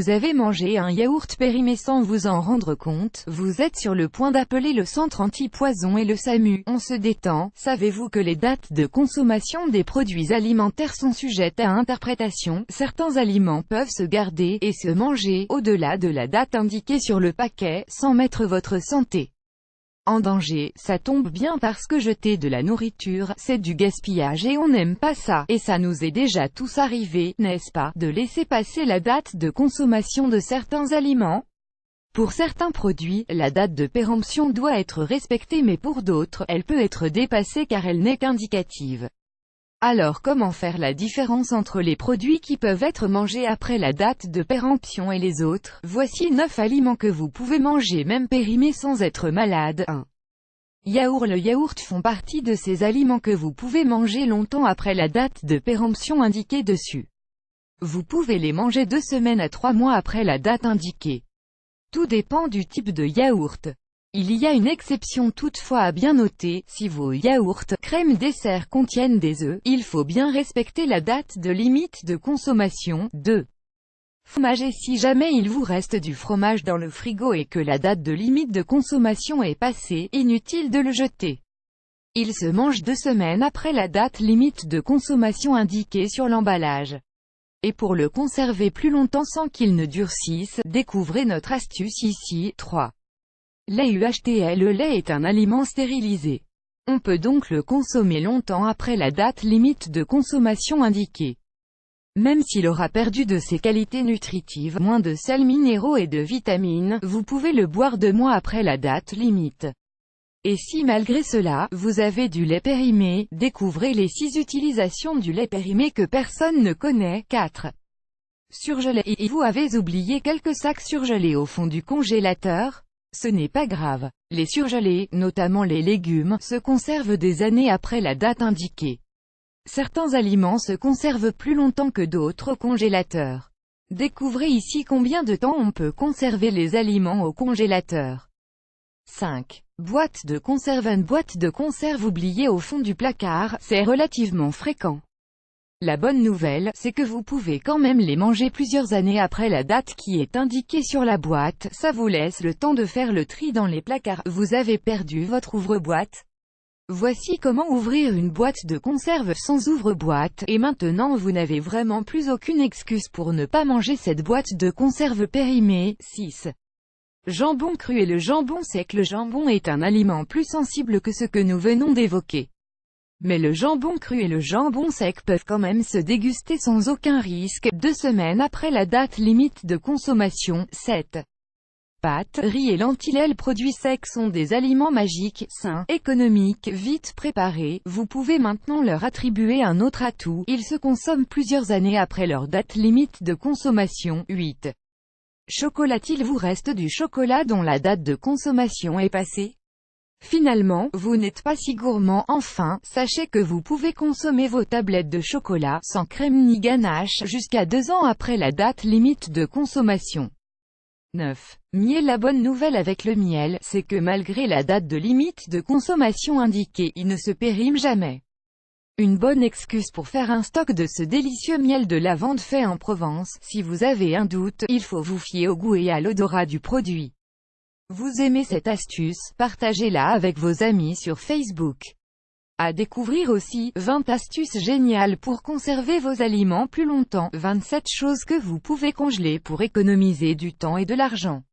vous avez mangé un yaourt périmé sans vous en rendre compte, vous êtes sur le point d'appeler le centre anti-poison et le SAMU. On se détend. Savez-vous que les dates de consommation des produits alimentaires sont sujettes à interprétation? Certains aliments peuvent se garder et se manger au-delà de la date indiquée sur le paquet, sans mettre votre santé en danger. Ça tombe bien parce que jeter de la nourriture, c'est du gaspillage et on n'aime pas ça. Et ça nous est déjà tous arrivé, n'est-ce pas, de laisser passer la date de consommation de certains aliments? Pour certains produits, la date de péremption doit être respectée mais pour d'autres, elle peut être dépassée car elle n'est qu'indicative. Alors comment faire la différence entre les produits qui peuvent être mangés après la date de péremption et les autres? Voici 9 aliments que vous pouvez manger même périmés sans être malade. 1. Yaourt. Le yaourt font partie de ces aliments que vous pouvez manger longtemps après la date de péremption indiquée dessus. Vous pouvez les manger 2 semaines à 3 mois après la date indiquée. Tout dépend du type de yaourt. Il y a une exception toutefois à bien noter, si vos yaourts, crème dessert contiennent des œufs, il faut bien respecter la date de limite de consommation. 2. Fromage. Et si jamais il vous reste du fromage dans le frigo et que la date de limite de consommation est passée, inutile de le jeter. Il se mange 2 semaines après la date limite de consommation indiquée sur l'emballage. Et pour le conserver plus longtemps sans qu'il ne durcisse, découvrez notre astuce ici. 3. Lait UHT. Le lait est un aliment stérilisé. On peut donc le consommer longtemps après la date limite de consommation indiquée. Même s'il aura perdu de ses qualités nutritives, moins de sels minéraux et de vitamines, vous pouvez le boire 2 mois après la date limite. Et si malgré cela, vous avez du lait périmé, découvrez les 6 utilisations du lait périmé que personne ne connaît. 4. Surgelé. Et vous avez oublié quelques sacs surgelés au fond du congélateur? Ce n'est pas grave. Les surgelés, notamment les légumes, se conservent des années après la date indiquée. Certains aliments se conservent plus longtemps que d'autres au congélateur. Découvrez ici combien de temps on peut conserver les aliments au congélateur. 5. Boîte de conserve. Une boîte de conserve oubliée au fond du placard, c'est relativement fréquent. La bonne nouvelle, c'est que vous pouvez quand même les manger plusieurs années après la date qui est indiquée sur la boîte. Ça vous laisse le temps de faire le tri dans les placards. Vous avez perdu votre ouvre-boîte? Voici comment ouvrir une boîte de conserve sans ouvre-boîte, et maintenant vous n'avez vraiment plus aucune excuse pour ne pas manger cette boîte de conserve périmée. 6. Jambon cru et le jambon sec. Le jambon est un aliment plus sensible que ce que nous venons d'évoquer. Mais le jambon cru et le jambon sec peuvent quand même se déguster sans aucun risque, 2 semaines après la date limite de consommation. 7. Pâtes, riz et lentilles. Les produits secs sont des aliments magiques, sains, économiques, vite préparés. Vous pouvez maintenant leur attribuer un autre atout, ils se consomment plusieurs années après leur date limite de consommation. 8. Chocolat. Il vous reste du chocolat dont la date de consommation est passée? Finalement, vous n'êtes pas si gourmand. Enfin, sachez que vous pouvez consommer vos tablettes de chocolat, sans crème ni ganache, jusqu'à 2 ans après la date limite de consommation. 9. Miel. La bonne nouvelle avec le miel, c'est que malgré la date de limite de consommation indiquée, il ne se périme jamais. Une bonne excuse pour faire un stock de ce délicieux miel de lavande fait en Provence. Si vous avez un doute, il faut vous fier au goût et à l'odorat du produit. Vous aimez cette astuce, partagez-la avec vos amis sur Facebook. À découvrir aussi, 20 astuces géniales pour conserver vos aliments plus longtemps, 27 choses que vous pouvez congeler pour économiser du temps et de l'argent.